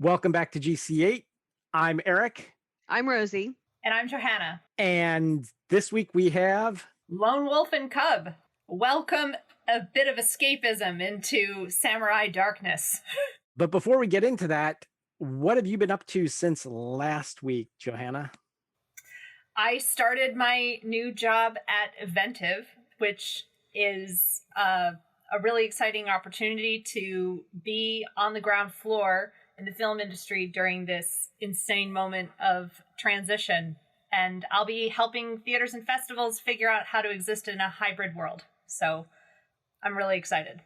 Welcome back to GC8. I'm Eric. I'm Rosie. And I'm Johanna. And this week we have... Lone Wolf and Cub. Welcome a bit of escapism into samurai darkness. But before we get into that, what have you been up to since last week, Johanna? I started my new job at Eventive, which is a really exciting opportunity to be on the ground floor in the film industry during this insane moment of transition. And I'll be helping theaters and festivals figure out how to exist in a hybrid world. So I'm really excited.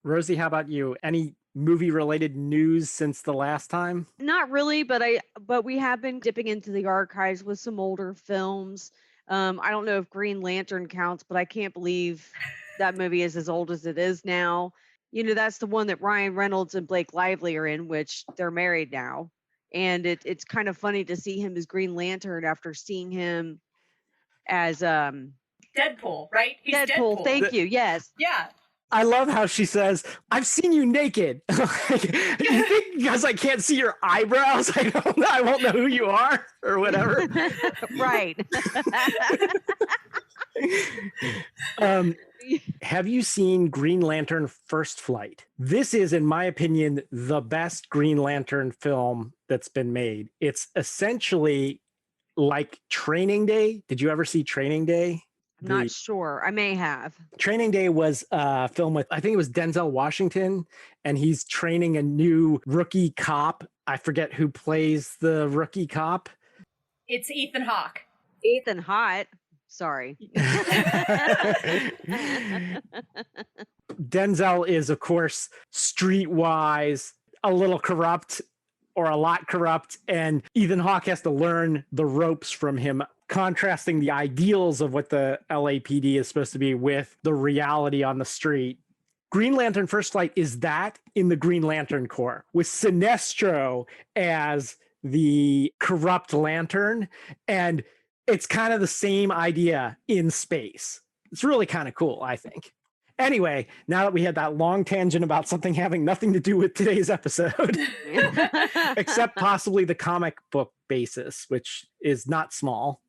Rosie, how about you? Any movie-related news since the last time? Not really, but we have been dipping into the archives with some older films. I don't know if Green Lantern counts, but I can't believe that movie is as old as it is now. You know, that's the one that Ryan Reynolds and Blake Lively are in, which they're married now. And it's kind of funny to see him as Green Lantern after seeing him as Deadpool, right? He's Deadpool. Thank you. Yes. Yeah. I love how she says, I've seen you naked. You think because I can't see your eyebrows, I won't know who you are or whatever. Right. Have you seen Green Lantern First Flight? This is, in my opinion, the best Green Lantern film that's been made. It's essentially like Training Day. Did you ever see Training Day? Not sure. I may have. Training Day was a film with, I think it was Denzel Washington, and he's training a new rookie cop. I forget who plays the rookie cop. It's Ethan Hawke. Ethan Hawke. Sorry. Denzel is, of course, streetwise, a little corrupt or a lot corrupt, and Ethan Hawke has to learn the ropes from him, contrasting the ideals of what the LAPD is supposed to be with the reality on the street. Green Lantern First Flight is that in the Green Lantern Corps, with Sinestro as the corrupt lantern, and it's kind of the same idea in space. It's really kind of cool, I think. Anyway, now that we had that long tangent about something having nothing to do with today's episode, except possibly the comic book basis, which is not small.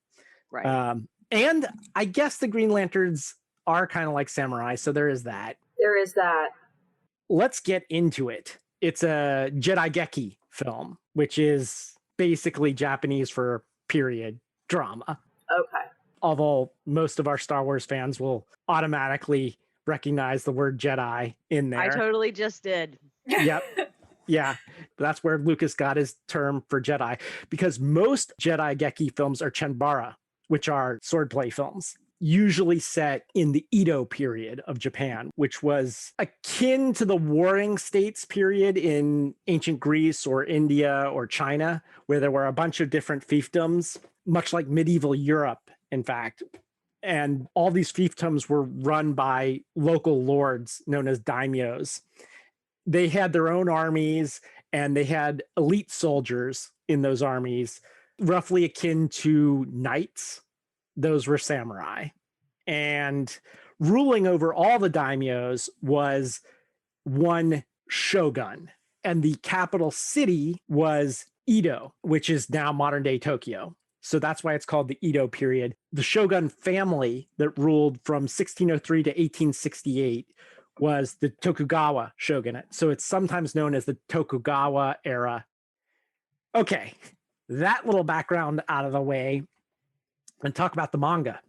Right. And I guess the Green Lanterns are kind of like samurai, so there is that. There is that. Let's get into it. It's a Jedi film, which is basically Japanese for period drama. Okay. Although most of our Star Wars fans will automatically recognize the word Jedi in there. I totally just did. Yep. Yeah. That's where Lucas got his term for Jedi, because most Jedi Geki films are Chanbara, which are swordplay films, usually set in the Edo period of Japan, which was akin to the Warring States period in ancient Greece or India or China, where there were a bunch of different fiefdoms, much like medieval Europe, in fact. And all these fiefdoms were run by local lords known as daimyos. They had their own armies, and they had elite soldiers in those armies, roughly akin to knights. Those were samurai. And ruling over all the daimyos was one shogun. And the capital city was Edo, which is now modern-day Tokyo. So that's why it's called the Edo period. The shogun family that ruled from 1603 to 1868 was the Tokugawa shogunate. So it's sometimes known as the Tokugawa era. Okay, that little background out of the way, and talk about the manga.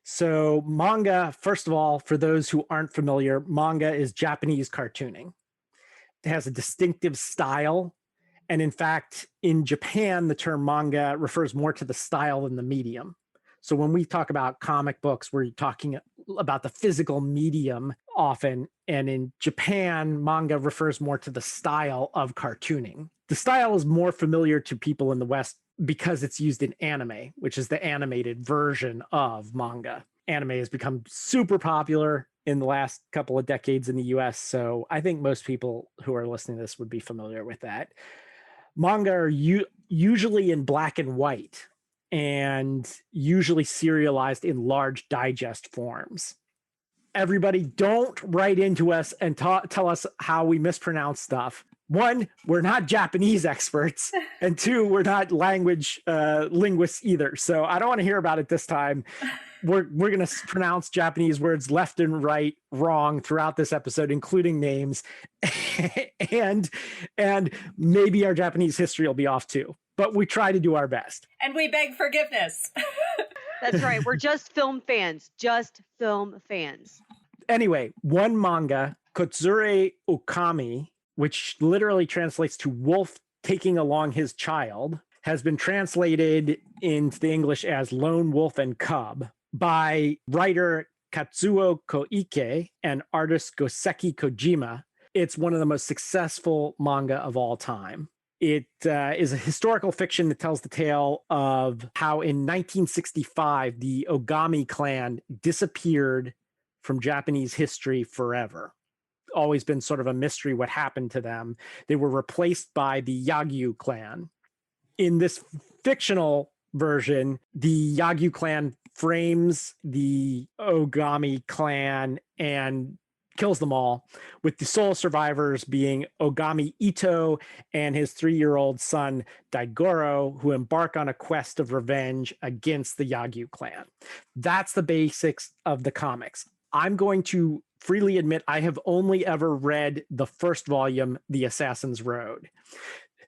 So manga, first of all, for those who aren't familiar, manga is Japanese cartooning. It has a distinctive style. And in fact, in Japan, the term manga refers more to the style than the medium. So when we talk about comic books, we're talking about the physical medium often. And in Japan, manga refers more to the style of cartooning. The style is more familiar to people in the West because it's used in anime, which is the animated version of manga. Anime has become super popular in the last couple of decades in the US. So I think most people who are listening to this would be familiar with that. Manga are usually in black and white and usually serialized in large digest forms. Everybody, don't write into us and tell us how we mispronounce stuff. one, we're not Japanese experts, and two, we're not language linguists either. So I don't want to hear about it this time. We're going to pronounce Japanese words left and right wrong throughout this episode, including names, and maybe our Japanese history will be off too. But we try to do our best. And we beg forgiveness. That's right. We're just film fans. Just film fans. Anyway, one manga, Kotsure Okami, which literally translates to wolf taking along his child, has been translated into the English as Lone Wolf and Cub by writer Katsuo Koike and artist Goseki Kojima. It's one of the most successful manga of all time. It is a historical fiction that tells the tale of how in 1965, the Ogami clan disappeared from Japanese history forever. Always been sort of a mystery what happened to them. They were replaced by the Yagyu clan. In this fictional version, the Yagyu clan frames the Ogami clan and kills them all, with the sole survivors being Ogami Ito and his 3-year-old son Daigoro, who embark on a quest of revenge against the Yagyu clan. That's the basics of the comics. I'm going to freely admit I have only ever read the first volume, The Assassin's Road.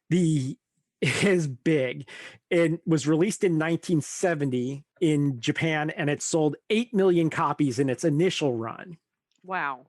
Is big. It was released in 1970 in Japan, and it sold 8 million copies in its initial run. Wow.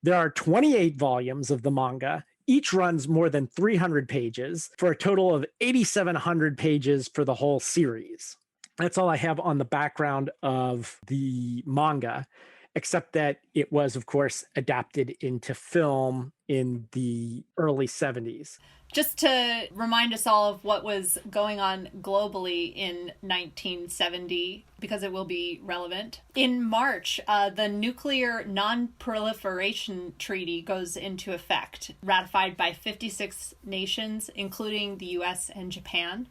There are 28 volumes of the manga. Each runs more than 300 pages for a total of 8,700 pages for the whole series. That's all I have on the background of the manga, except that it was, of course, adapted into film in the early 70s. Just to remind us all of what was going on globally in 1970, because it will be relevant. In March, the Nuclear Non-Proliferation Treaty goes into effect, ratified by 56 nations, including the US and Japan.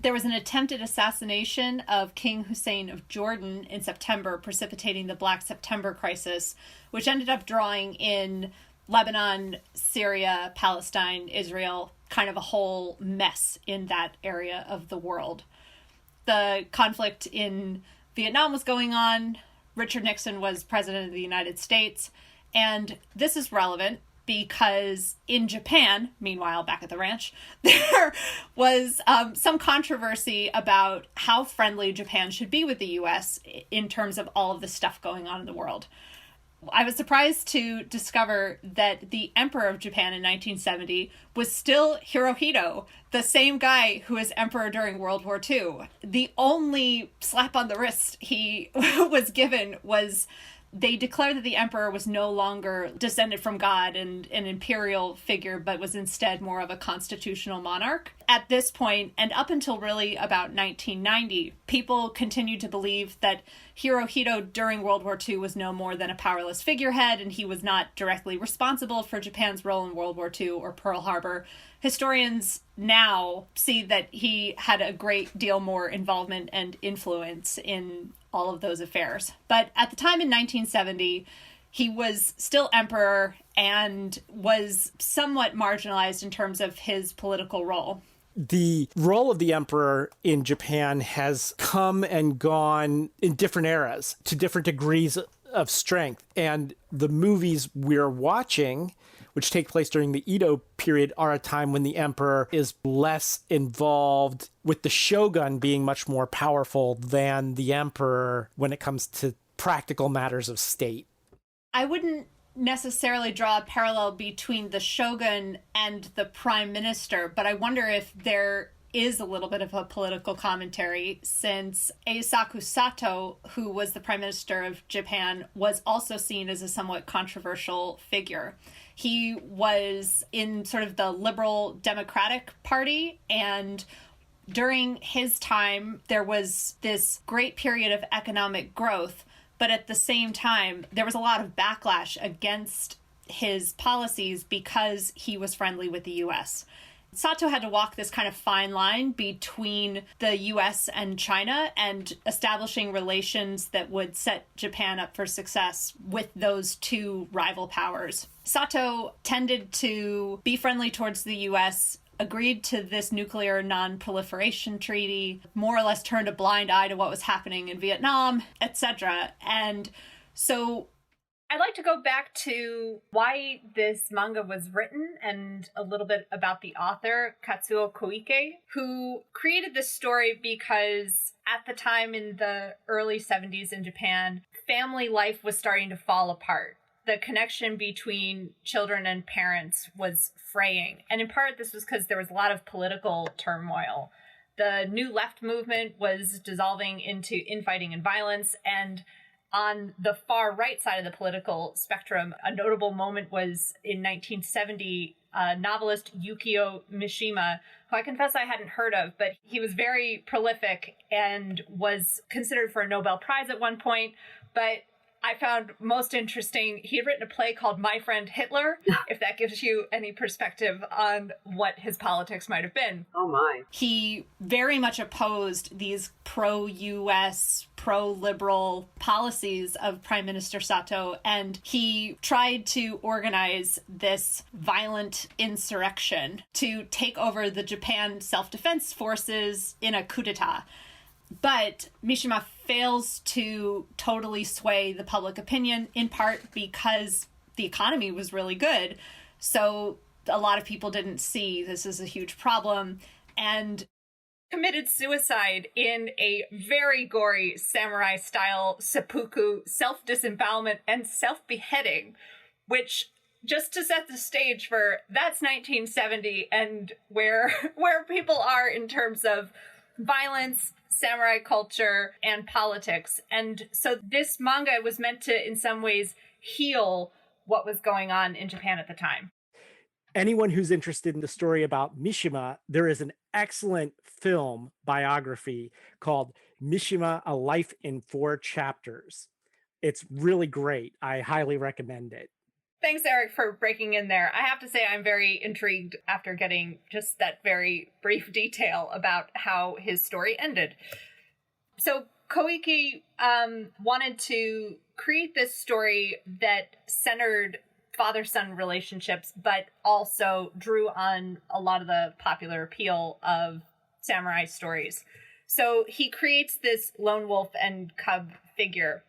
There was an attempted assassination of King Hussein of Jordan in September, precipitating the Black September crisis, which ended up drawing in Lebanon, Syria, Palestine, Israel, kind of a whole mess in that area of the world. The conflict in Vietnam was going on. Richard Nixon was president of the United States. And this is relevant because in Japan, meanwhile, back at the ranch, there was some controversy about how friendly Japan should be with the U.S. in terms of all of the stuff going on in the world. I was surprised to discover that the Emperor of Japan in 1970 was still Hirohito, the same guy who was emperor during World War II. The only slap on the wrist he was given was they declared that the emperor was no longer descended from God and an imperial figure, but was instead more of a constitutional monarch. At this point, and up until really about 1990, people continued to believe that Hirohito during World War II was no more than a powerless figurehead, and he was not directly responsible for Japan's role in World War II or Pearl Harbor. Historians now see that he had a great deal more involvement and influence in all of those affairs. But at the time in 1970, he was still emperor and was somewhat marginalized in terms of his political role. The role of the emperor in Japan has come and gone in different eras to different degrees of strength. And the movies we're watching, which take place during the Edo period, are a time when the emperor is less involved, with the shogun being much more powerful than the emperor when it comes to practical matters of state. I wouldn't necessarily draw a parallel between the shogun and the prime minister, but I wonder if there is a little bit of a political commentary, since Eisaku Sato, who was the prime minister of Japan, was also seen as a somewhat controversial figure. He was in sort of the liberal democratic party, and during his time, there was this great period of economic growth, but at the same time, there was a lot of backlash against his policies because he was friendly with the U.S. Sato had to walk this kind of fine line between the US and China and establishing relations that would set Japan up for success with those two rival powers. Sato tended to be friendly towards the US, agreed to this nuclear non-proliferation treaty, more or less turned a blind eye to what was happening in Vietnam, etc. And so I'd like to go back to why this manga was written and a little bit about the author, Katsuo Koike, who created this story because at the time in the early 70s in Japan, family life was starting to fall apart. The connection between children and parents was fraying. And in part, this was because there was a lot of political turmoil. The New Left movement was dissolving into infighting and violence, and on the far right side of the political spectrum, a notable moment was in 1970, novelist Yukio Mishima, who I confess I hadn't heard of, but he was very prolific and was considered for a Nobel Prize at one point. But I found most interesting, he had written a play called My Friend Hitler, if that gives you any perspective on what his politics might have been. Oh my. He very much opposed these pro-US, pro-liberal policies of Prime Minister Sato, and he tried to organize this violent insurrection to take over the Japan self-defense forces in a coup d'etat. But Mishima fails to totally sway the public opinion, in part because the economy was really good. So a lot of people didn't see this as a huge problem and committed suicide in a very gory samurai-style seppuku, self-disembowelment and self-beheading, which, just to set the stage for, that's 1970 and where people are in terms of violence, samurai culture, and politics. And so this manga was meant to, in some ways, heal what was going on in Japan at the time. Anyone who's interested in the story about Mishima, there is an excellent film biography called Mishima, A Life in 4 Chapters. It's really great. I highly recommend it. Thanks, Eric, for breaking in there. I have to say I'm very intrigued after getting just that very brief detail about how his story ended. So Koike wanted to create this story that centered father-son relationships, but also drew on a lot of the popular appeal of samurai stories. So he creates this Lone Wolf and Cub figure,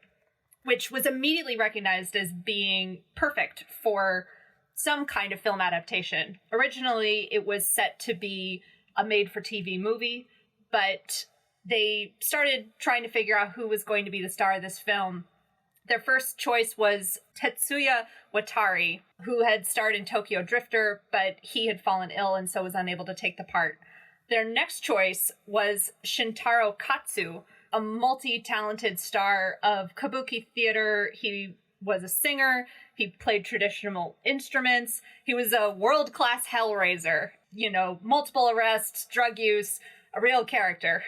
which was immediately recognized as being perfect for some kind of film adaptation. Originally, it was set to be a made-for-TV movie, but they started trying to figure out who was going to be the star of this film. Their first choice was Tetsuya Watari, who had starred in Tokyo Drifter, but he had fallen ill and so was unable to take the part. Their next choice was Shintaro Katsu, a multi-talented star of kabuki theater. He was a singer. He played traditional instruments. He was a world-class hellraiser, multiple arrests, drug use, a real character.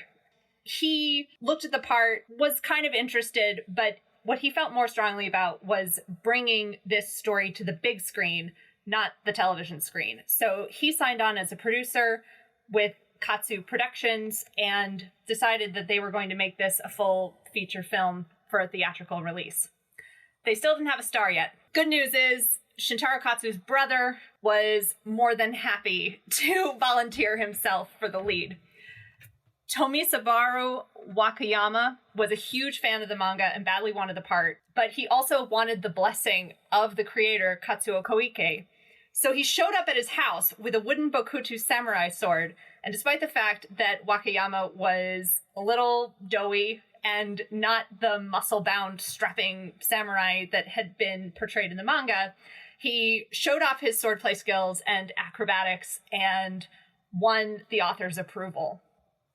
He looked at the part, was kind of interested, but what he felt more strongly about was bringing this story to the big screen, not the television screen. So he signed on as a producer with Katsu Productions and decided that they were going to make this a full feature film for a theatrical release. They still didn't have a star yet. Good news is Shintaro Katsu's brother was more than happy to volunteer himself for the lead. Tomisabaru Wakayama was a huge fan of the manga and badly wanted the part, but he also wanted the blessing of the creator, Katsuo Koike. So he showed up at his house with a wooden Bokuto samurai sword, and despite the fact that Wakayama was a little doughy and not the muscle-bound, strapping samurai that had been portrayed in the manga, he showed off his swordplay skills and acrobatics and won the author's approval.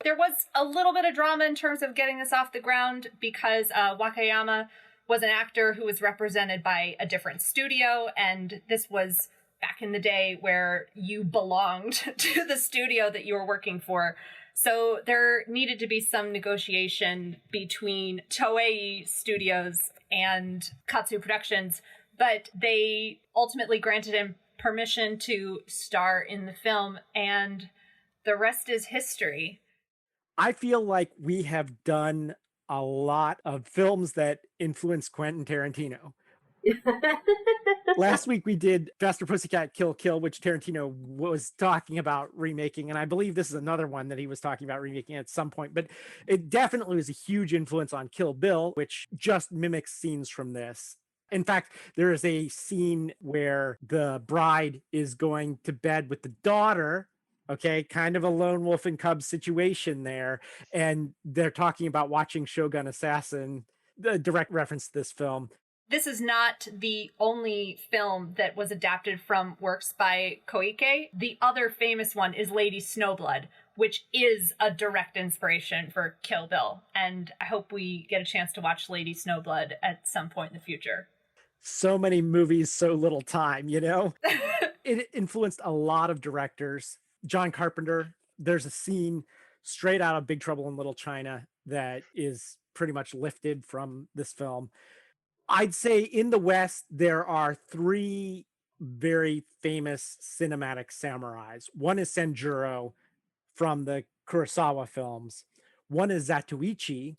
There was a little bit of drama in terms of getting this off the ground because Wakayama was an actor who was represented by a different studio, and this was back in the day where you belonged to the studio that you were working for. So there needed to be some negotiation between Toei Studios and Katsu Productions, but they ultimately granted him permission to star in the film, and the rest is history. I feel like we have done a lot of films that influence Quentin Tarantino. Last week we did Faster Pussycat Kill Kill, which Tarantino was talking about remaking, and I believe this is another one that he was talking about remaking at some point, but it definitely was a huge influence on Kill Bill, which just mimics scenes from this. In fact, there is a scene where the bride is going to bed with the daughter. Okay, kind of a Lone Wolf and Cub situation there. And they're talking about watching Shogun Assassin, the direct reference to this film. This is not the only film that was adapted from works by Koike. The other famous one is Lady Snowblood, which is a direct inspiration for Kill Bill. And I hope we get a chance to watch Lady Snowblood at some point in the future. So many movies, so little time, you know? It influenced a lot of directors. John Carpenter, there's a scene straight out of Big Trouble in Little China that is pretty much lifted from this film. I'd say in the West, there are three very famous cinematic samurais. One is Sanjuro from the Kurosawa films. One is Zatoichi,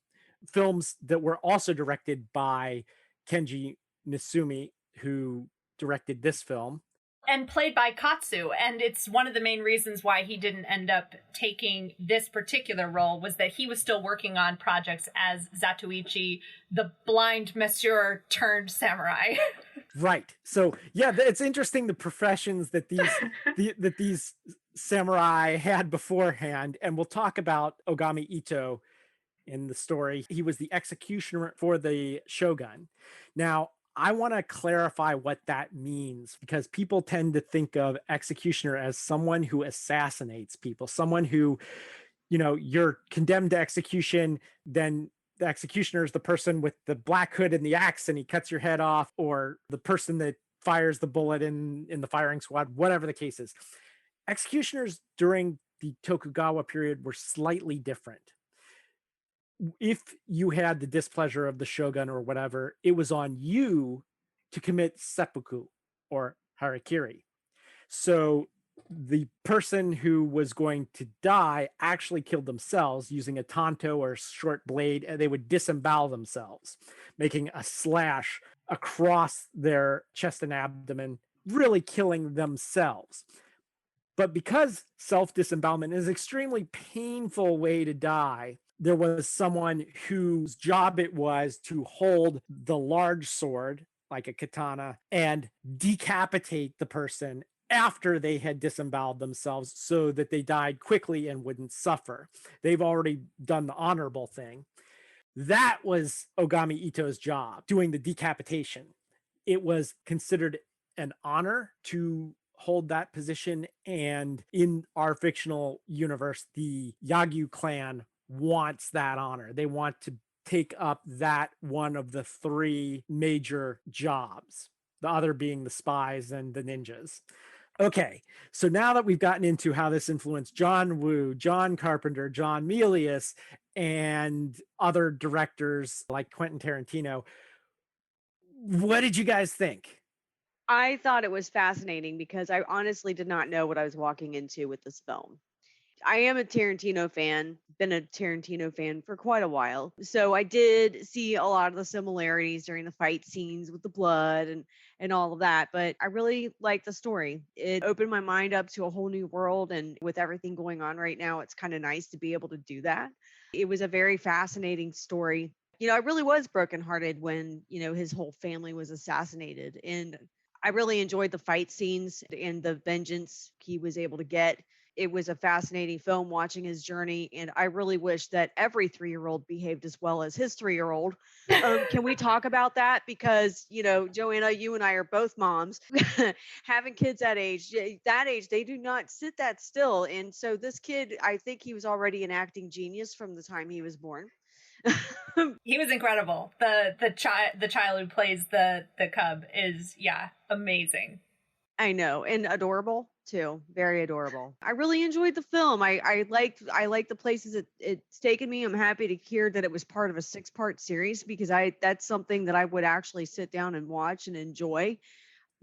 films that were also directed by Kenji Misumi, who directed this film. And played by Katsu. And it's one of the main reasons why he didn't end up taking this particular role, was that he was still working on projects as Zatoichi, the blind monsieur turned samurai. Right. So yeah, it's interesting the professions that these samurai had beforehand. And we'll talk about Ogami Ito in the story. He was the executioner for the shogun. Now, I want to clarify what that means, because people tend to think of executioner as someone who assassinates people, someone who, you know, you're condemned to execution, then the executioner is the person with the black hood and the axe and he cuts your head off, or the person that fires the bullet in the firing squad, whatever the case is. Executioners during the Tokugawa period were slightly different. If you had the displeasure of the shogun or whatever, it was on you to commit seppuku or harakiri. So the person who was going to die actually killed themselves using a tanto or short blade, and they would disembowel themselves, making a slash across their chest and abdomen, really killing themselves. But because self-disembowelment is an extremely painful way to die, there was someone whose job it was to hold the large sword, like a katana, and decapitate the person after they had disemboweled themselves so that they died quickly and wouldn't suffer. They've already done the honorable thing. That was Ogami Ito's job, doing the decapitation. It was considered an honor to hold that position. And in our fictional universe, the Yagyu clan wants that honor. They want to take up that one of the three major jobs, the other being the spies and the ninjas. Okay, so now that we've gotten into how this influenced John Woo, John Carpenter, John Milius, and other directors like Quentin Tarantino, what did you guys think? I thought it was fascinating because I honestly did not know what I was walking into with this film. I am a Tarantino fan, been a Tarantino fan for quite a while. So I did see a lot of the similarities during the fight scenes with the blood and all of that, but I really liked the story. It opened my mind up to a whole new world, and with everything going on right now, it's kind of nice to be able to do that. It was a very fascinating story. You know, I really was brokenhearted when, you know, his whole family was assassinated, and I really enjoyed the fight scenes and the vengeance he was able to get. It was a fascinating film watching his journey, and I really wish that every 3-year-old behaved as well as his 3-year-old. Can we talk about that? Because, you know, Johanna, you and I are both moms. Having kids that age, they do not sit that still. And so this kid, I think he was already an acting genius from the time he was born. He was incredible. The child who plays the cub is, yeah, amazing. I know, and adorable too. Very adorable. I really enjoyed the film. I liked the places it's taken me. I'm happy to hear that it was part of a 6-part series, because that's something that I would actually sit down and watch and enjoy.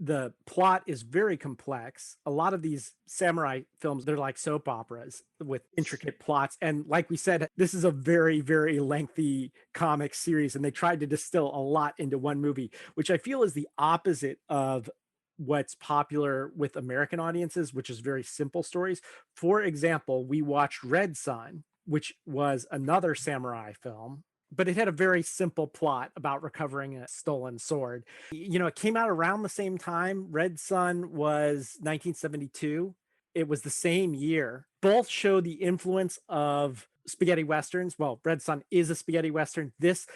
The plot is very complex. A lot of these samurai films, they're like soap operas with intricate plots. And like we said, this is a very, very lengthy comic series, and they tried to distill a lot into one movie, which I feel is the opposite of what's popular with American audiences, which is very simple stories. For example, we watched Red Sun, which was another samurai film, but it had a very simple plot about recovering a stolen sword. It came out around the same time. Red Sun was 1972. It was the same year. Both show the influence of spaghetti westerns. Well, Red Sun is a spaghetti western. This,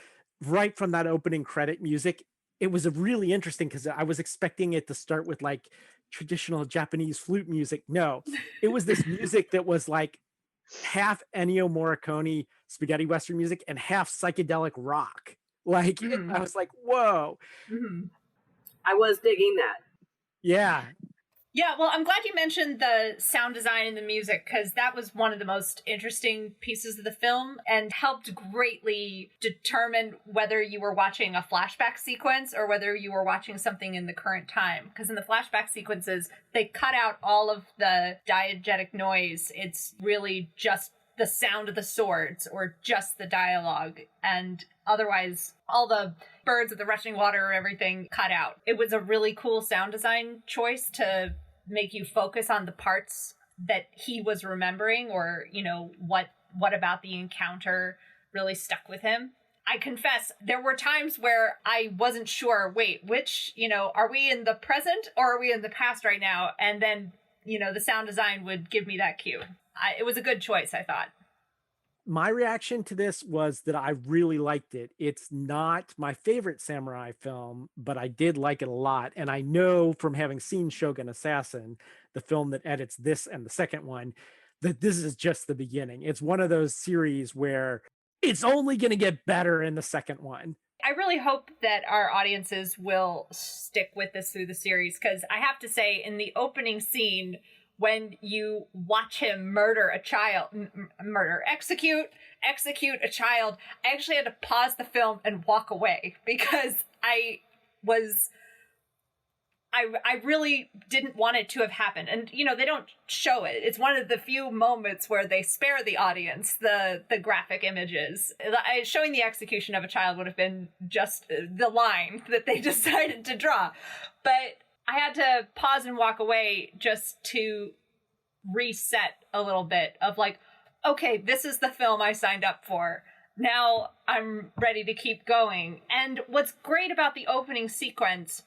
right from that opening credit music, it was a really interesting because I was expecting it to start with like traditional Japanese flute music. No, it was this music that was like half Ennio Morricone spaghetti western music and half psychedelic rock. Like I was like, whoa. I was digging that. Yeah. Yeah, well, I'm glad you mentioned the sound design and the music, because that was one of the most interesting pieces of the film and helped greatly determine whether you were watching a flashback sequence or whether you were watching something in the current time. Because in the flashback sequences, they cut out all of the diegetic noise. It's really just the sound of the swords or just the dialogue, and otherwise all the birds of the rushing water or everything cut out. It was a really cool sound design choice to make you focus on the parts that he was remembering, or what about the encounter really stuck with him. I confess, there were times where I wasn't sure, wait, which, are we in the present or are we in the past right now? And then, the sound design would give me that cue. It was a good choice, I thought. My reaction to this was that I really liked it. It's not my favorite samurai film, but I did like it a lot. And I know from having seen Shogun Assassin, the film that edits this and the second one, that this is just the beginning. It's one of those series where it's only going to get better in the second one. I really hope that our audiences will stick with this through the series, because I have to say, in the opening scene, when you watch him murder a child, execute a child, I actually had to pause the film and walk away, because I really didn't want it to have happened. And, they don't show it. It's one of the few moments where they spare the audience the graphic images. Showing the execution of a child would have been just the line that they decided to draw. But I had to pause and walk away just to reset a little bit of like, okay, this is the film I signed up for. Now I'm ready to keep going. And what's great about the opening sequence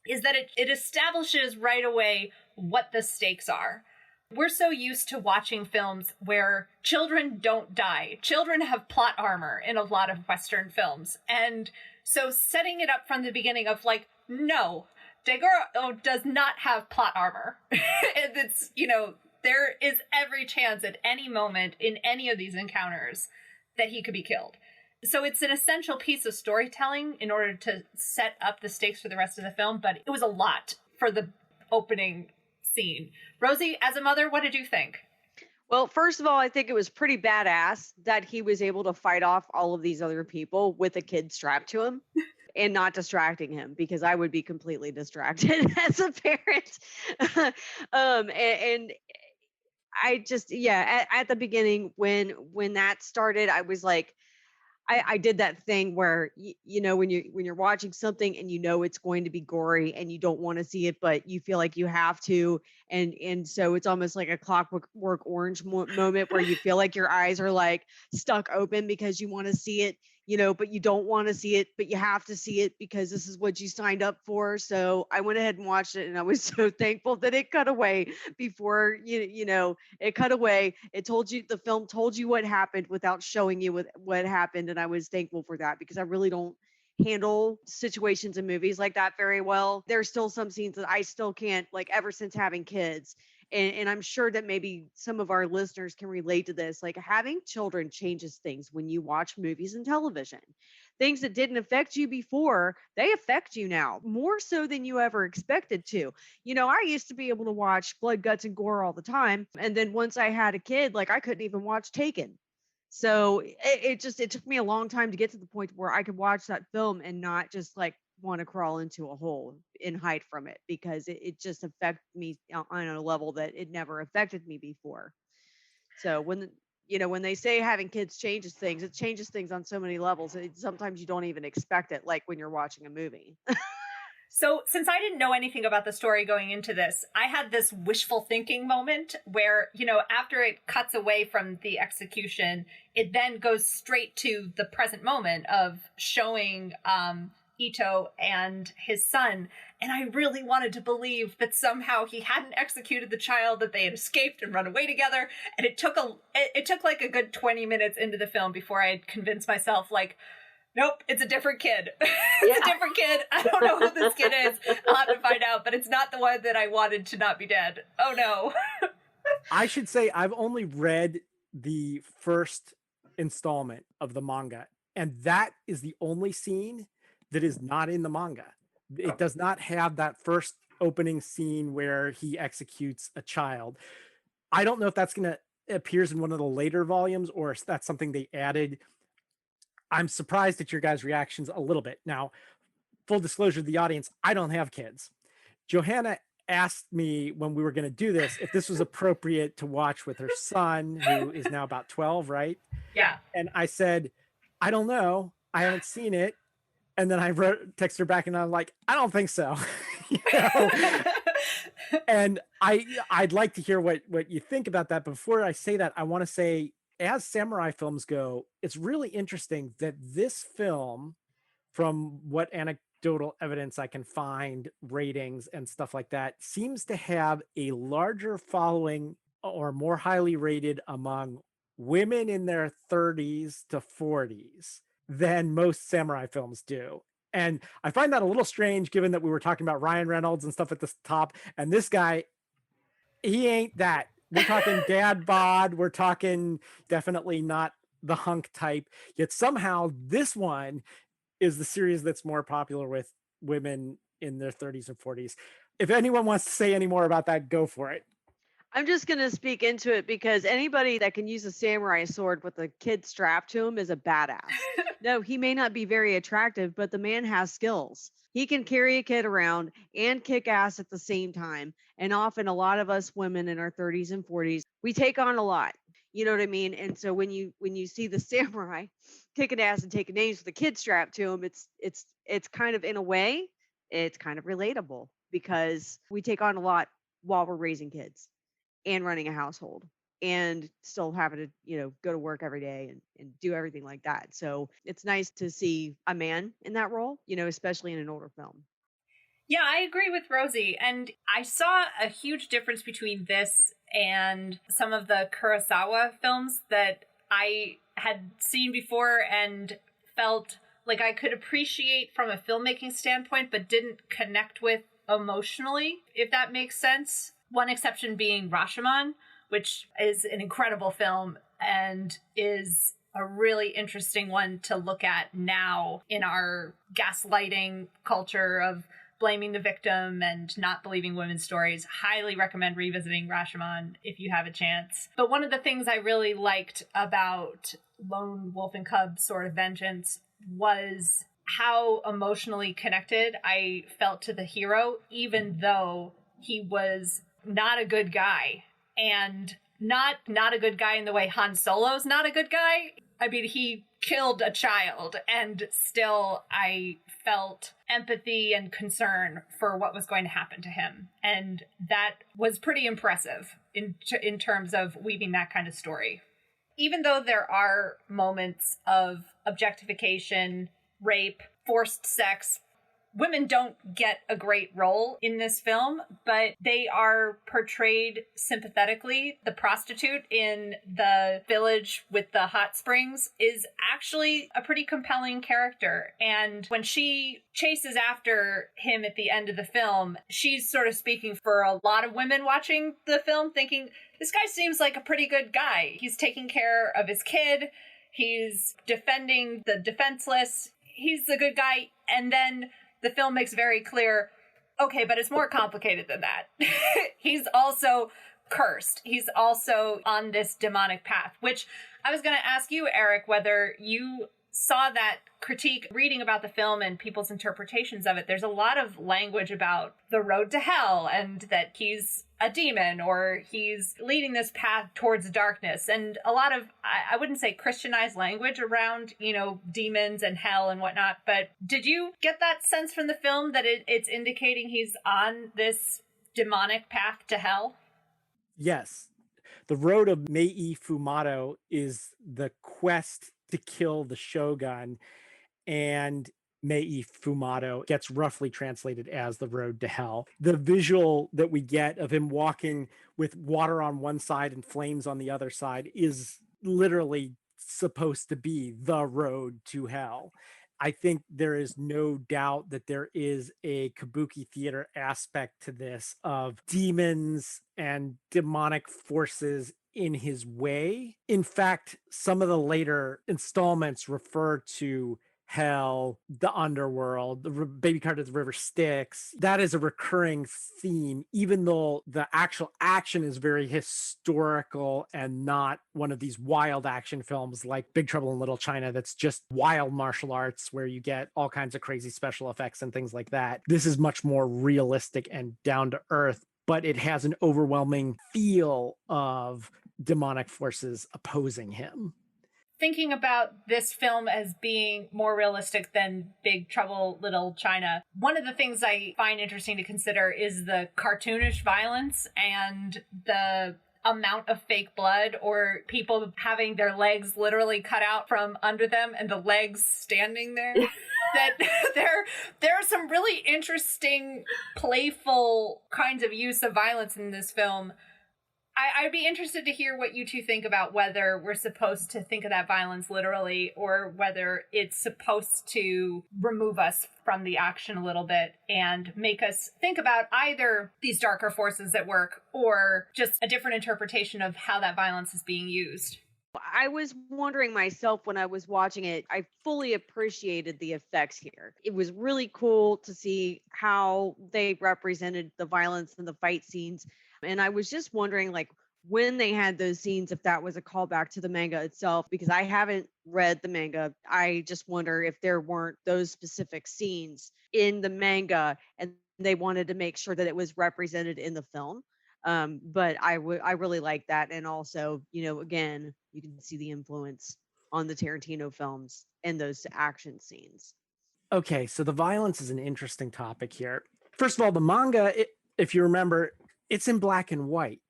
is that it establishes right away what the stakes are. We're so used to watching films where children don't die. Children have plot armor in a lot of Western films. And so setting it up from the beginning of like, no, Daigoro does not have plot armor. It's, there is every chance at any moment in any of these encounters that he could be killed. So it's an essential piece of storytelling in order to set up the stakes for the rest of the film, but it was a lot for the opening scene. Rosie, as a mother, what did you think? Well, first of all, I think it was pretty badass that he was able to fight off all of these other people with a kid strapped to him and not distracting him, because I would be completely distracted as a parent. And I just, at the beginning when that started, I was like, I did that thing where, when you're watching something and it's going to be gory and you don't want to see it, but you feel like you have to. And so it's almost like a Clockwork Orange moment where you feel like your eyes are like stuck open because you want to see it, but you don't want to see it, but you have to see it because this is what you signed up for. So I went ahead and watched it, and I was so thankful that it cut away before, it cut away. The film told you what happened without showing you what happened. And I was thankful for that, because I really don't handle situations in movies like that very well. There's still some scenes that I still can't, like, ever since having kids. And I'm sure that maybe some of our listeners can relate to this. Like, having children changes things when you watch movies and television. Things that didn't affect you before, they affect you now more so than you ever expected to. I used to be able to watch blood, guts, and gore all the time. And then once I had a kid, like, I couldn't even watch Taken. So it took me a long time to get to the point where I could watch that film and not just like want to crawl into a hole and hide from it, because it just affected me on a level that it never affected me before. So when they say having kids changes things, it changes things on so many levels. Sometimes you don't even expect it, like when you're watching a movie. So, since I didn't know anything about the story going into this, I had this wishful thinking moment where, after it cuts away from the execution, it then goes straight to the present moment of showing Ito and his son. And I really wanted to believe that somehow he hadn't executed the child, that they had escaped and run away together. And it took like a good 20 minutes into the film before I had convinced myself, like, nope, it's a different kid. It's a different kid. I don't know who this kid is. I'll have to find out, but it's not the one that I wanted to not be dead. Oh no. I should say I've only read the first installment of the manga, and that is the only scene that is not in the manga. It does not have that first opening scene where he executes a child. I don't know if that's going to appears in one of the later volumes or if that's something they added. I'm surprised at your guys' reactions a little bit. Now, full disclosure to the audience, I don't have kids. Johanna asked me when we were going to do this if this was appropriate to watch with her son, who is now about 12, right? Yeah. And I said, I don't know. I haven't seen it. And then I text her back and I'm like, I don't think so. And I'd like to hear what you think about that. Before I say that, I want to say, as samurai films go, it's really interesting that this film, from what anecdotal evidence I can find, ratings and stuff like that, seems to have a larger following or more highly rated among women in their 30s to 40s than most samurai films do. And I find that a little strange, given that we were talking about Ryan Reynolds and stuff at the top, and this guy, he ain't that. We're talking dad bod. We're talking definitely not the hunk type. Yet somehow this one is the series that's more popular with women in their 30s and 40s. If anyone wants to say any more about that, go for it. I'm just going to speak into it, because anybody that can use a samurai sword with a kid strapped to him is a badass. No, he may not be very attractive, but the man has skills. He can carry a kid around and kick ass at the same time. And often a lot of us women in our 30s and 40s, we take on a lot. You know what I mean? And so when you see the samurai kicking ass and taking names with a kid strapped to him, it's kind of, in a way, it's kind of relatable, because we take on a lot while we're raising kids and running a household and still having to, go to work every day and do everything like that. So it's nice to see a man in that role, especially in an older film. Yeah, I agree with Rosie. And I saw a huge difference between this and some of the Kurosawa films that I had seen before and felt like I could appreciate from a filmmaking standpoint, but didn't connect with emotionally, if that makes sense. One exception being Rashomon, which is an incredible film and is a really interesting one to look at now in our gaslighting culture of blaming the victim and not believing women's stories. Highly recommend revisiting Rashomon if you have a chance. But one of the things I really liked about Lone Wolf and Cub Sword of Vengeance was how emotionally connected I felt to the hero, even though he was not a good guy. And not a good guy in the way Han Solo's not a good guy. I mean, he killed a child, and still I felt empathy and concern for what was going to happen to him. And that was pretty impressive in terms of weaving that kind of story. Even though there are moments of objectification, rape, forced sex, women don't get a great role in this film, but they are portrayed sympathetically. The prostitute in the village with the hot springs is actually a pretty compelling character. And when she chases after him at the end of the film, she's sort of speaking for a lot of women watching the film, thinking, this guy seems like a pretty good guy. He's taking care of his kid. He's defending the defenseless. He's a good guy. And then the film makes very clear, okay, but it's more complicated than that. He's also cursed. He's also on this demonic path, which I was going to ask you, Eric, whether you saw that critique reading about the film and people's interpretations of it, there's a lot of language about the road to hell and that he's a demon or he's leading this path towards darkness, and a lot of, I wouldn't say Christianized language around, demons and hell and whatnot. But did you get that sense from the film that it's indicating he's on this demonic path to hell? Yes. The road of Mei Fumato is the quest to kill the shogun, and Mei Fumato gets roughly translated as the road to hell. The visual that we get of him walking with water on one side and flames on the other side is literally supposed to be the road to hell. I think there is no doubt that there is a kabuki theater aspect to this of demons and demonic forces in his way. In fact, some of the later installments refer to hell, the underworld, the baby cart of the River Styx. That is a recurring theme, even though the actual action is very historical and not one of these wild action films like Big Trouble in Little China that's just wild martial arts where you get all kinds of crazy special effects and things like that. This is much more realistic and down to earth, but it has an overwhelming feel of demonic forces opposing him. Thinking about this film as being more realistic than Big Trouble Little China, one of the things I find interesting to consider is the cartoonish violence and the amount of fake blood, or people having their legs literally cut out from under them and the legs standing there. That there are some really interesting, playful kinds of use of violence in this film. I'd be interested to hear what you two think about whether we're supposed to think of that violence literally or whether it's supposed to remove us from the action a little bit and make us think about either these darker forces at work or just a different interpretation of how that violence is being used. I was wondering myself when I was watching it, I fully appreciated the effects here. It was really cool to see how they represented the violence in the fight scenes. And I was just wondering, like, when they had those scenes, if that was a callback to the manga itself, because I haven't read the manga. I just wonder if there weren't those specific scenes in the manga and they wanted to make sure that it was represented in the film. But I really like that. And also, again, you can see the influence on the Tarantino films and those action scenes. Okay, so the violence is an interesting topic here. First of all, the manga, if you remember, it's in black and white.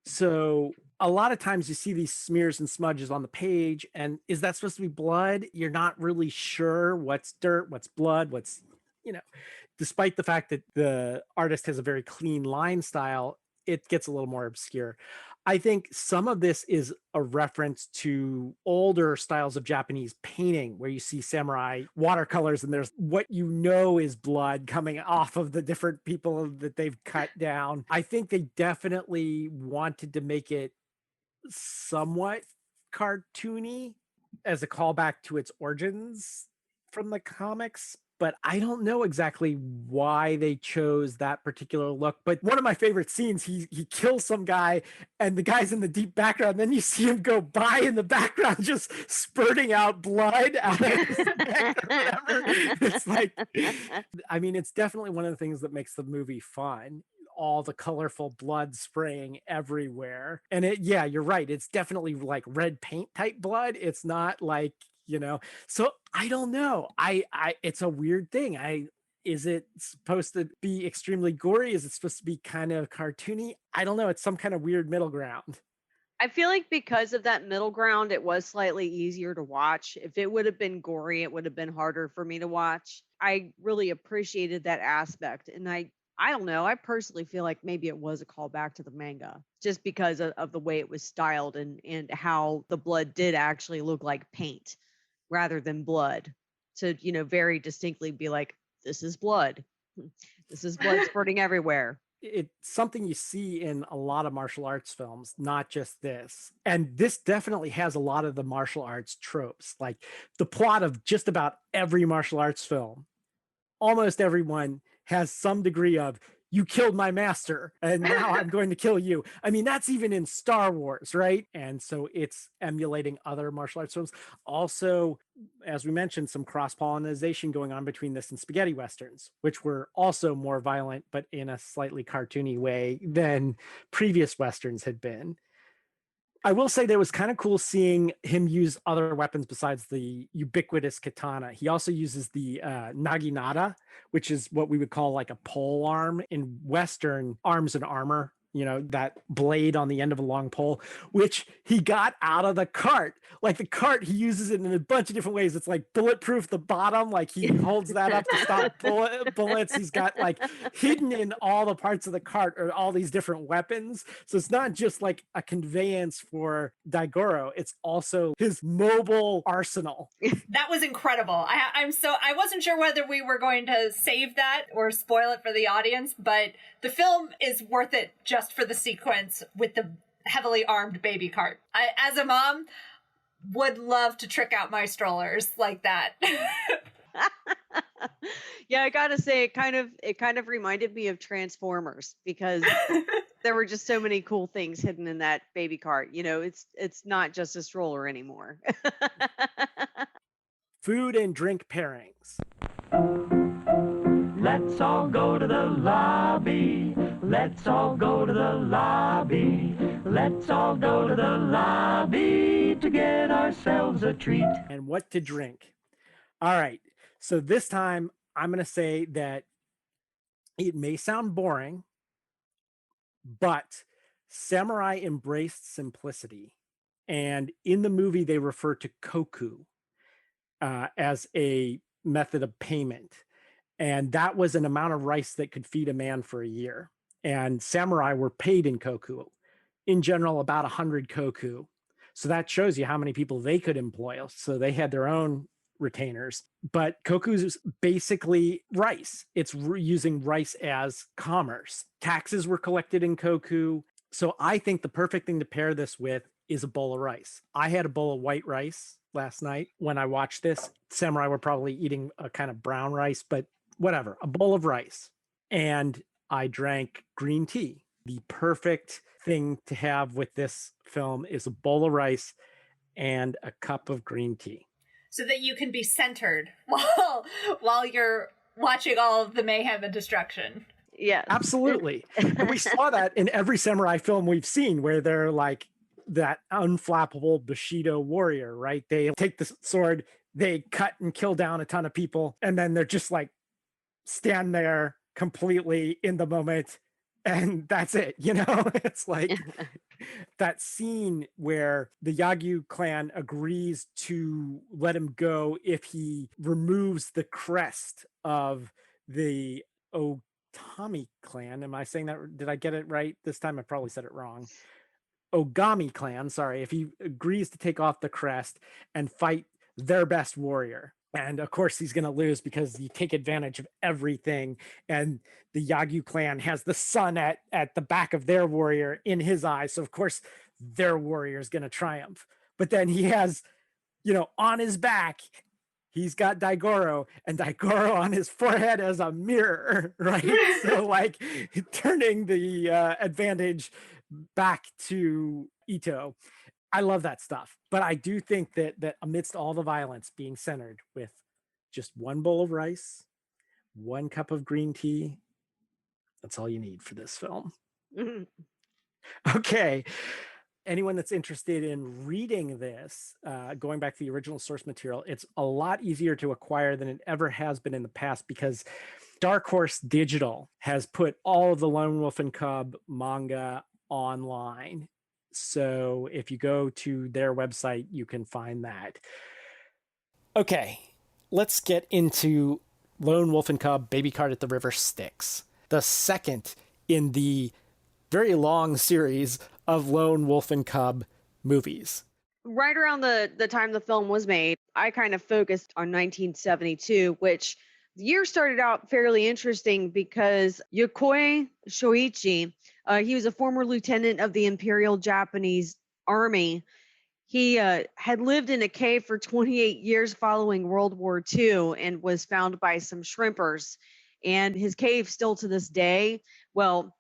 So a lot of times you see these smears and smudges on the page, and is that supposed to be blood? You're not really sure what's dirt, what's blood, what's, despite the fact that the artist has a very clean line style, it gets a little more obscure. I think some of this is a reference to older styles of Japanese painting where you see samurai watercolors and there's what is blood coming off of the different people that they've cut down. I think they definitely wanted to make it somewhat cartoony as a callback to its origins from the comics. But I don't know exactly why they chose that particular look. But one of my favorite scenes, he kills some guy and the guy's in the deep background. Then you see him go by in the background, just spurting out blood out of his neck or whatever. It's like, I mean, it's definitely one of the things that makes the movie fun. All the colorful blood spraying everywhere. And you're right. It's definitely like red paint type blood. It's not like, so I don't know. It's a weird thing. Is it supposed to be extremely gory? Is it supposed to be kind of cartoony? I don't know. It's some kind of weird middle ground. I feel like because of that middle ground, it was slightly easier to watch. If it would have been gory, it would have been harder for me to watch. I really appreciated that aspect. And I don't know. I personally feel like maybe it was a callback to the manga just because of the way it was styled and how the blood did actually look like paint rather than blood, to very distinctly be like, this is blood. This is blood spurting everywhere. It's something you see in a lot of martial arts films, not just this. And this definitely has a lot of the martial arts tropes, like the plot of just about every martial arts film. Almost everyone has some degree of you killed my master and now I'm going to kill you. I mean, that's even in Star Wars, right? And so it's emulating other martial arts films. Also, as we mentioned, some cross-pollination going on between this and spaghetti westerns, which were also more violent, but in a slightly cartoony way than previous westerns had been. I will say that it was kind of cool seeing him use other weapons besides the ubiquitous katana. He also uses the naginata, which is what we would call like a pole arm in Western arms and armor. You know, that blade on the end of a long pole, which he got out of the cart. Like the cart, he uses it in a bunch of different ways. It's like bulletproof the bottom, like he holds that up to stop bullets. He's got like hidden in all the parts of the cart are all these different weapons. So it's not just like a conveyance for Daigoro, it's also his mobile arsenal. That was incredible. I wasn't sure whether we were going to save that or spoil it for the audience, but the film is worth it just for the sequence with the heavily armed baby cart. I, as a mom, would love to trick out my strollers like that. Yeah, I gotta say, it kind of reminded me of Transformers, because there were just so many cool things hidden in that baby cart. You know, it's not just a stroller anymore. Food and drink pairings. Let's all go to the lobby. Let's all go to the lobby. Let's all go to the lobby to get ourselves a treat. And what to drink. All right. So this time I'm going to say that it may sound boring, but samurai embraced simplicity. And in the movie, they refer to koku as a method of payment. And that was an amount of rice that could feed a man for a year. And samurai were paid in koku, in general, about 100 koku. So that shows you how many people they could employ. So they had their own retainers. But koku is basically rice. It's using rice as commerce. Taxes were collected in koku. So I think the perfect thing to pair this with is a bowl of rice. I had a bowl of white rice last night when I watched this. Samurai were probably eating a kind of brown rice, but whatever, a bowl of rice. And I drank green tea. The perfect thing to have with this film is a bowl of rice and a cup of green tea. So that you can be centered while you're watching all of the mayhem and destruction. Yeah, absolutely. And we saw that in every samurai film we've seen, where they're like that unflappable Bushido warrior, right? They take the sword, they cut and kill down a ton of people, and then they're just like stand there completely in the moment, and that's it. You know, it's like that scene where the Yagyu clan agrees to let him go if he removes the crest of the Otami clan. Am I saying that? Did I get it right this time? I probably said it wrong. Ogami clan, sorry, if he agrees to take off the crest and fight their best warrior. And of course, he's going to lose because you take advantage of everything. And the Yagyu clan has the sun at the back of their warrior in his eyes. So, of course, their warrior is going to triumph. But then he has, you know, on his back, he's got Daigoro, and Daigoro on his forehead as a mirror, right? So, like, turning the advantage back to Ito. I love that stuff. But I do think that amidst all the violence, being centered with just one bowl of rice, one cup of green tea, that's all you need for this film. Okay. Anyone that's interested in reading this, going back to the original source material, it's a lot easier to acquire than it ever has been in the past, because Dark Horse Digital has put all of the Lone Wolf and Cub manga online. So if you go to their website, you can find that. Okay, let's get into Lone Wolf and Cub, Baby Cart at the River Styx, the second in the very long series of Lone Wolf and Cub movies. Right around the time the film was made, I kind of focused on 1972, which the year started out fairly interesting because Yokoi Shoichi, he was a former lieutenant of the Imperial Japanese Army. He had lived in a cave for 28 years following World War II and was found by some shrimpers. And his cave still to this day, well,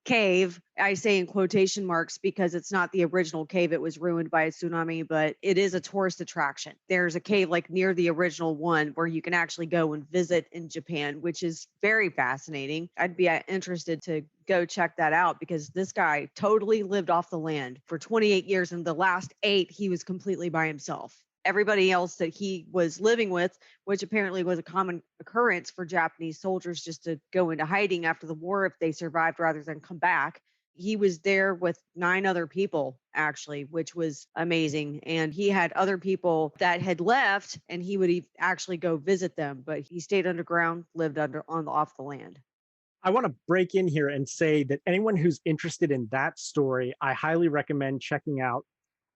cave, I say in quotation marks because it's not the original cave. It was ruined by a tsunami, but it is a tourist attraction. There's a cave like near the original one where you can actually go and visit in Japan, which is very fascinating. I'd be interested to go check that out because this guy totally lived off the land for 28 years. And the last 8, he was completely by himself. Everybody else that he was living with, which apparently was a common occurrence for Japanese soldiers just to go into hiding after the war if they survived rather than come back. He was there with 9 other people, actually, which was amazing. And he had other people that had left and he would actually go visit them, but he stayed underground, lived off the land. I want to break in here and say that anyone who's interested in that story, I highly recommend checking out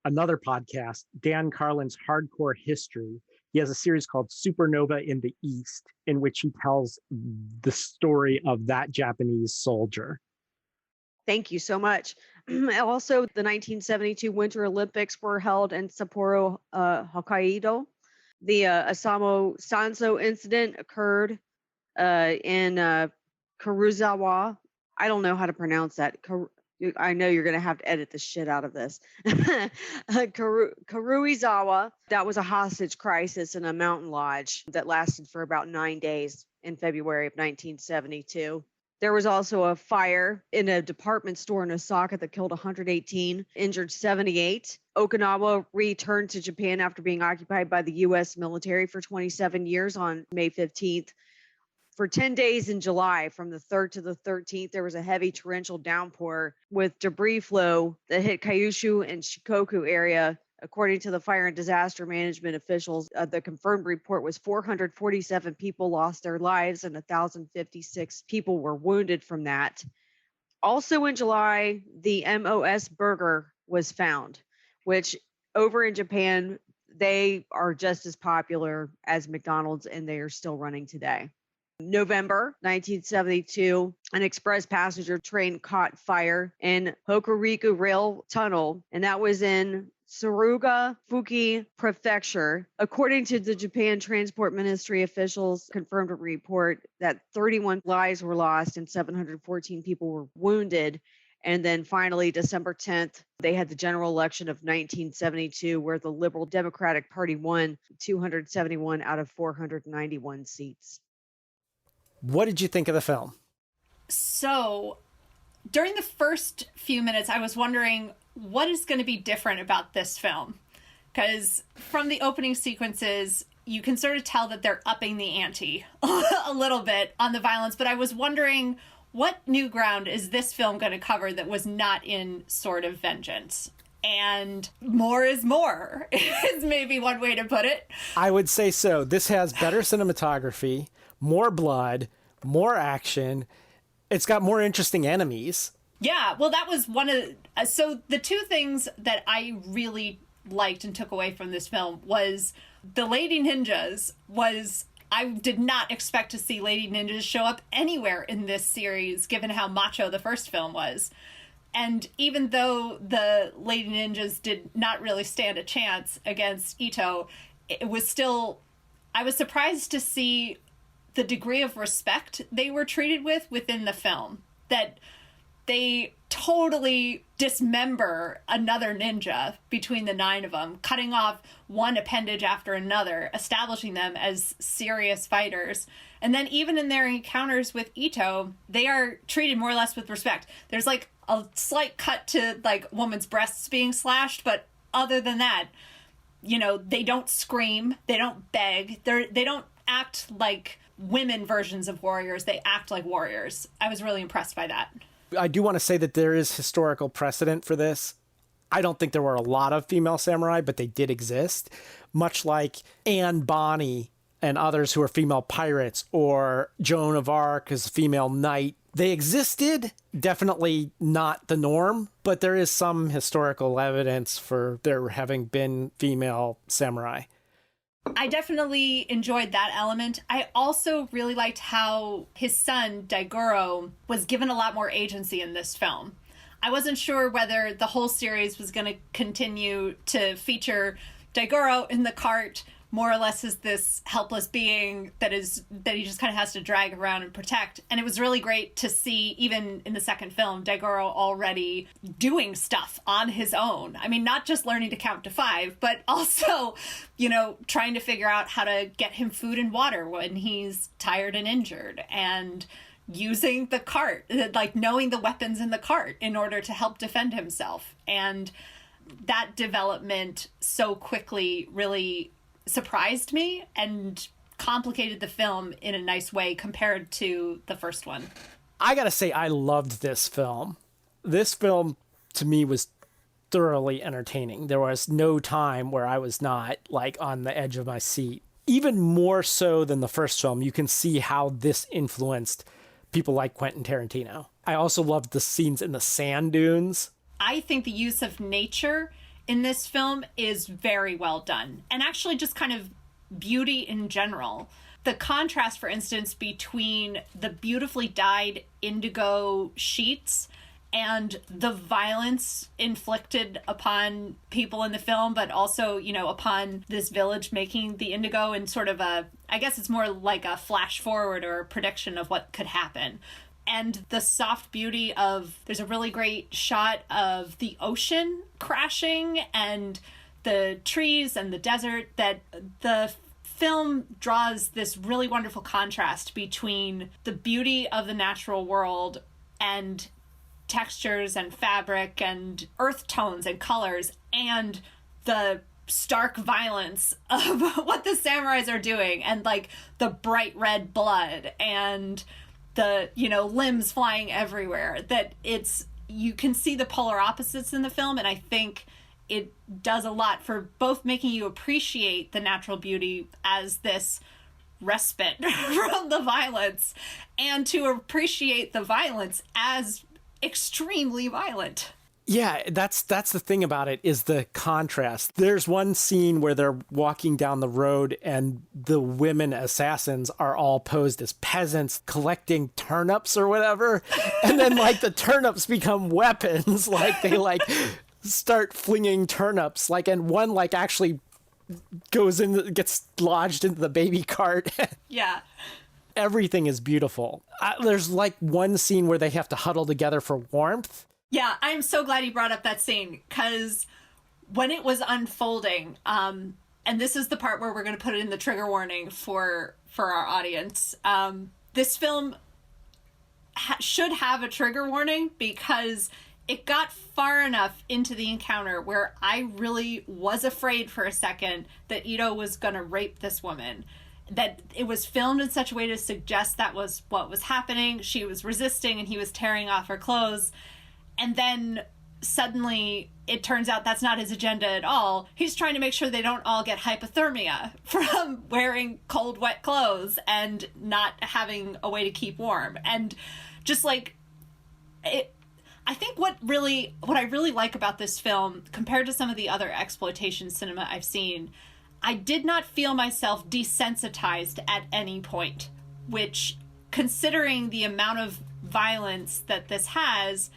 another podcast, Dan Carlin's Hardcore History. He has a series called Supernova in the East, in which he tells the story of that Japanese soldier. Thank you so much. Also, the 1972 Winter Olympics were held in Sapporo, Hokkaido. The Asamo Sanso incident occurred in Karuizawa. I don't know how to pronounce that. I know you're going to have to edit the shit out of this. Karuizawa, that was a hostage crisis in a mountain lodge that lasted for about 9 days in February of 1972. There was also a fire in a department store in Osaka that killed 118, injured 78. Okinawa returned to Japan after being occupied by the U.S. military for 27 years on May 15th. For 10 days in July, from the 3rd to the 13th, there was a heavy torrential downpour with debris flow that hit Kyushu and Shikoku area. According to the fire and disaster management officials, the confirmed report was 447 people lost their lives and 1,056 people were wounded from that. Also in July, the MOS burger was found, which over in Japan, they are just as popular as McDonald's and they are still running today. November 1972, an express passenger train caught fire in Hokuriku Rail Tunnel, and that was in Suruga Fuki Prefecture. According to the Japan Transport Ministry officials, confirmed a report that 31 lives were lost and 714 people were wounded. And then finally, December 10th, they had the general election of 1972, where the Liberal Democratic Party won 271 out of 491 seats. What did you think of the film? So, during the first few minutes, I was wondering what is going to be different about this film. Because from the opening sequences, you can sort of tell that they're upping the ante a little bit on the violence. But I was wondering, what new ground is this film going to cover that was not in Sword of Vengeance? And more is more, is maybe one way to put it. I would say so. This has better cinematography, more blood, more action. It's got more interesting enemies. Yeah, well, that was one of... So the two things that I really liked and took away from this film was the Lady Ninjas was... I did not expect to see Lady Ninjas show up anywhere in this series, given how macho the first film was. And even though the Lady Ninjas did not really stand a chance against Ito, it was still... I was surprised to see the degree of respect they were treated with within the film. That they totally dismember another ninja between the 9 of them, cutting off one appendage after another, establishing them as serious fighters. And then even in their encounters with Ito, they are treated more or less with respect. There's like a slight cut to like woman's breasts being slashed, but other than that, you know, they don't scream, they don't beg, they don't act like women versions of warriors, they act like warriors. I was really impressed by that. I do want to say that there is historical precedent for this. I don't think there were a lot of female samurai, but they did exist. Much like Anne Bonny and others who are female pirates, or Joan of Arc as a female knight. They existed, definitely not the norm, but there is some historical evidence for there having been female samurai. I definitely enjoyed that element. I also really liked how his son, Daigoro, was given a lot more agency in this film. I wasn't sure whether the whole series was going to continue to feature Daigoro in the cart more or less is this helpless being that he just kind of has to drag around and protect. And it was really great to see, even in the second film, Daigoro already doing stuff on his own. I mean, not just learning to count to 5, but also, trying to figure out how to get him food and water when he's tired and injured, and using the cart, like knowing the weapons in the cart in order to help defend himself. And that development so quickly really surprised me and complicated the film in a nice way compared to the first one. I gotta say, I loved this film. This film, to me, was thoroughly entertaining. There was no time where I was not, like, on the edge of my seat. Even more so than the first film, you can see how this influenced people like Quentin Tarantino. I also loved the scenes in the sand dunes. I think the use of nature in this film is very well done. And actually just kind of beauty in general. The contrast, for instance, between the beautifully dyed indigo sheets and the violence inflicted upon people in the film, but also, upon this village making the indigo, in sort of I guess it's more like a flash forward or a prediction of what could happen. And the soft beauty of, there's a really great shot of the ocean crashing and the trees and the desert, that the film draws this really wonderful contrast between the beauty of the natural world and textures and fabric and earth tones and colors, and the stark violence of what the samurais are doing, and like the bright red blood and the limbs flying everywhere. That you can see the polar opposites in the film, and I think it does a lot for both making you appreciate the natural beauty as this respite from the violence, and to appreciate the violence as extremely violent. Yeah, that's the thing about it, is the contrast. There's one scene where they're walking down the road and the women assassins are all posed as peasants collecting turnips or whatever. And then like the turnips become weapons. Like they start flinging turnips, and one actually gets lodged into the baby cart. Yeah. Everything is beautiful. There's one scene where they have to huddle together for warmth. Yeah, I'm so glad you brought up that scene, because when it was unfolding, and this is the part where we're going to put it in the trigger warning for our audience, this film should have a trigger warning, because it got far enough into the encounter where I really was afraid for a second that Ito was going to rape this woman. That it was filmed in such a way to suggest that was what was happening. She was resisting and he was tearing off her clothes. And then suddenly it turns out that's not his agenda at all. He's trying to make sure they don't all get hypothermia from wearing cold, wet clothes and not having a way to keep warm. And just I think what I really like about this film, compared to some of the other exploitation cinema I've seen, I did not feel myself desensitized at any point, which, considering the amount of violence that this has,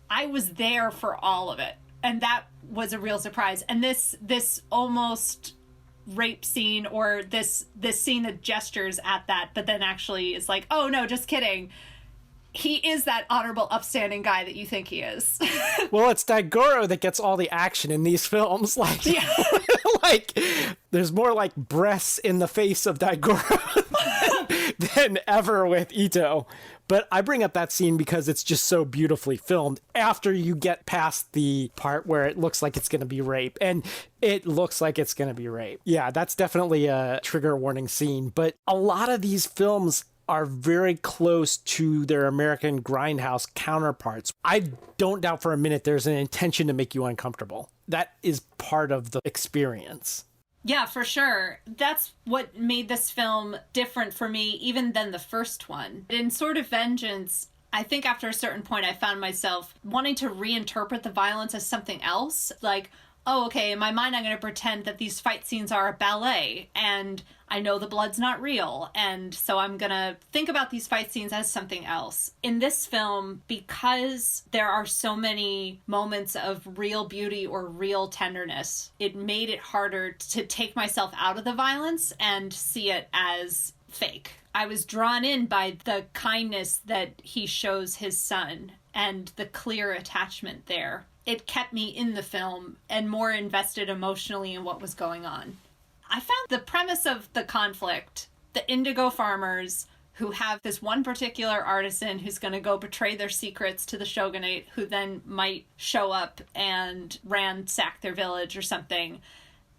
I was there for all of it. And that was a real surprise. And this almost rape scene, or this scene that gestures at that, but then actually is like, oh no, just kidding. He is that honorable, upstanding guy that you think he is. Well, it's Daigoro that gets all the action in these films. Yeah. There's more breasts in the face of Daigoro than ever with Ito. But I bring up that scene because it's just so beautifully filmed after you get past the part where it looks like it's going to be rape. And it looks like it's going to be rape. Yeah, that's definitely a trigger warning scene. But a lot of these films are very close to their American grindhouse counterparts. I don't doubt for a minute there's an intention to make you uncomfortable. That is part of the experience. Yeah, for sure. That's what made this film different for me, even than the first one. In Sword of Vengeance, I think after a certain point I found myself wanting to reinterpret the violence as something else. Like, oh, okay, in my mind, I'm going to pretend that these fight scenes are a ballet, and I know the blood's not real, and so I'm going to think about these fight scenes as something else. In this film, because there are so many moments of real beauty or real tenderness, it made it harder to take myself out of the violence and see it as fake. I was drawn in by the kindness that he shows his son and the clear attachment there. It kept me in the film and more invested emotionally in what was going on. I found the premise of the conflict, the indigo farmers who have this one particular artisan who's going to go betray their secrets to the shogunate, who then might show up and ransack their village or something.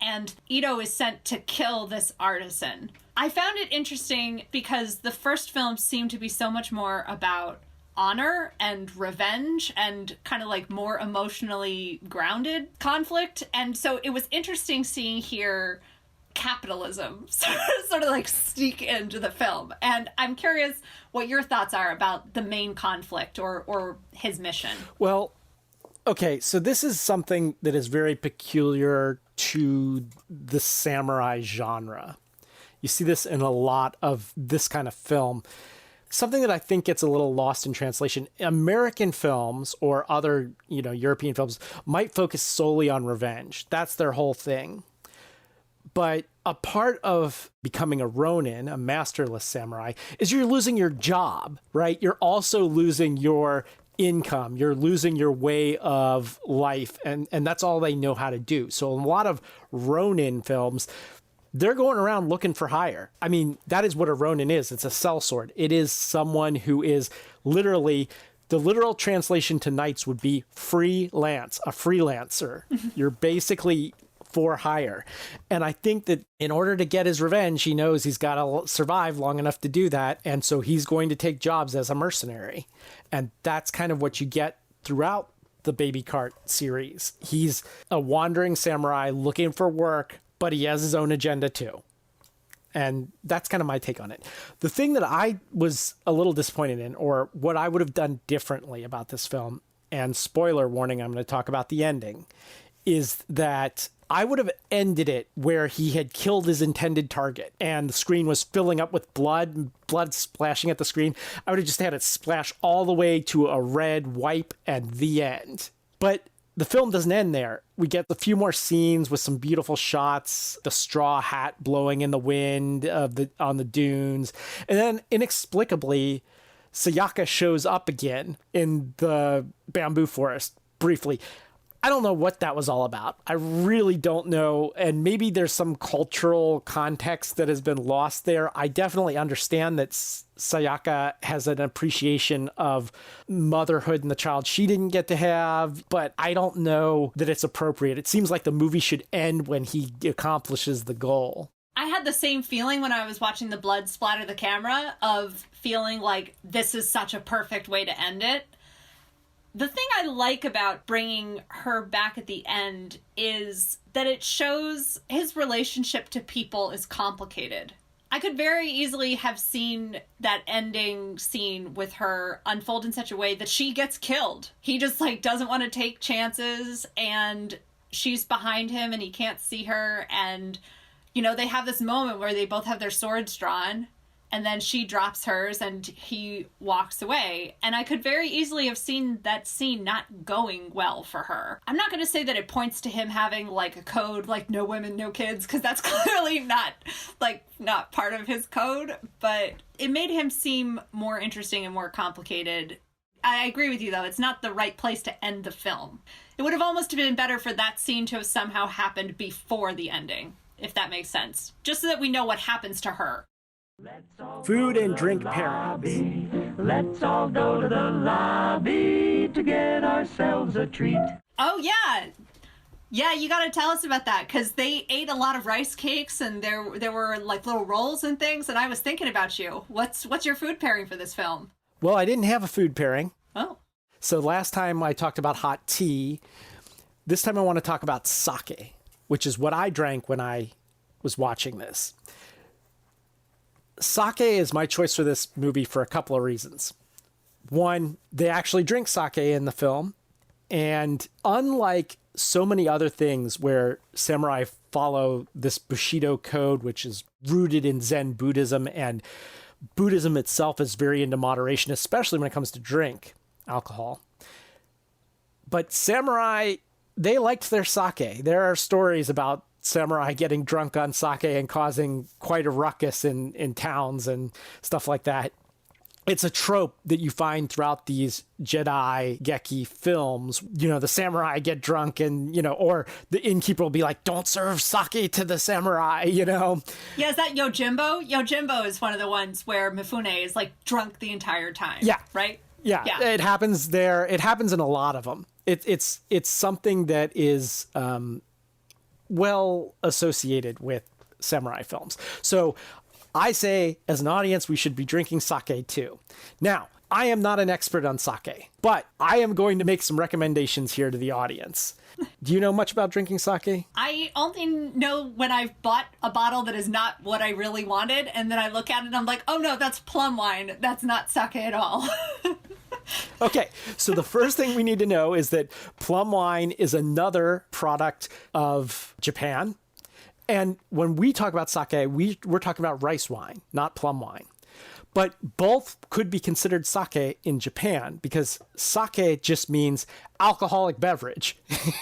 And Ito is sent to kill this artisan. I found it interesting because the first film seemed to be so much more about honor and revenge and kind of like more emotionally grounded conflict. And so it was interesting seeing here capitalism sort of like sneak into the film. And I'm curious what your thoughts are about the main conflict or his mission. Well, okay, so this is something that is very peculiar to the samurai genre. You see this in a lot of this kind of film. Something that I think gets a little lost in translation. American films or other, European films might focus solely on revenge. That's their whole thing. But a part of becoming a Ronin, a masterless samurai, is you're losing your job, right? You're also losing your income. You're losing your way of life. And that's all they know how to do. So in a lot of Ronin films, they're going around looking for hire. I mean, that is what a Ronin is. It's a sellsword. It is someone who is literally, the literal translation to knights would be freelance, a freelancer. You're basically for hire. And I think that in order to get his revenge, he knows he's got to survive long enough to do that. And so he's going to take jobs as a mercenary. And that's kind of what you get throughout the Baby Cart series. He's a wandering samurai looking for work, but he has his own agenda too. And that's kind of my take on it. The thing that I was a little disappointed in, or what I would have done differently about this film, and spoiler warning, I'm going to talk about the ending, is that I would have ended it where he had killed his intended target and the screen was filling up with blood splashing at the screen. I would have just had it splash all the way to a red wipe and the end. But the film doesn't end there. We get a few more scenes with some beautiful shots, the straw hat blowing in the wind on the dunes. And then inexplicably, Sayaka shows up again in the bamboo forest briefly. I don't know what that was all about. I really don't know. And maybe there's some cultural context that has been lost there. I definitely understand that Sayaka has an appreciation of motherhood and the child she didn't get to have, but I don't know that it's appropriate. It seems like the movie should end when he accomplishes the goal. I had the same feeling when I was watching the blood splatter the camera of feeling like this is such a perfect way to end it. The thing I like about bringing her back at the end is that it shows his relationship to people is complicated. I could very easily have seen that ending scene with her unfold in such a way that she gets killed. He just doesn't want to take chances and she's behind him and he can't see her. And, they have this moment where they both have their swords drawn. And then she drops hers and he walks away. And I could very easily have seen that scene not going well for her. I'm not going to say that it points to him having a code, no women, no kids, because that's clearly not part of his code. But it made him seem more interesting and more complicated. I agree with you, though. It's not the right place to end the film. It would have almost been better for that scene to have somehow happened before the ending, if that makes sense. Just so that we know what happens to her. Food and drink pairings. Let's all go to the lobby to get ourselves a treat. Oh, yeah. Yeah, you got to tell us about that, because they ate a lot of rice cakes and there were little rolls and things, and I was thinking about you. What's your food pairing for this film? Well, I didn't have a food pairing. Oh. So last time I talked about hot tea. This time I want to talk about sake, which is what I drank when I was watching this. Sake is my choice for this movie for a couple of reasons. One, they actually drink sake in the film. And unlike so many other things where samurai follow this Bushido code, which is rooted in Zen Buddhism, and Buddhism itself is very into moderation, especially when it comes to drink alcohol. But samurai, they liked their sake. There are stories about samurai getting drunk on sake and causing quite a ruckus in towns and stuff like that. It's a trope that you find throughout these Jedi Geki films. You know, the samurai get drunk and, you know, or the innkeeper will be like, don't serve sake to the samurai, you know? Yeah, is that Yojimbo? Yojimbo is one of the ones where Mifune is like drunk the entire time. Yeah. Right? Yeah. It happens there. It happens in a lot of them. It's something that is well associated with samurai films. So I say, as an audience, we should be drinking sake too. Now, I am not an expert on sake, but I am going to make some recommendations here to the audience. Do you know much about drinking sake? I only know when I've bought a bottle that is not what I really wanted, and then I look at it and I'm like, oh no, that's plum wine. That's not sake at all. Okay, so the first thing we need to know is that plum wine is another product of Japan. And when we talk about sake, we're talking about rice wine, not plum wine. But both could be considered sake in Japan, because sake just means alcoholic beverage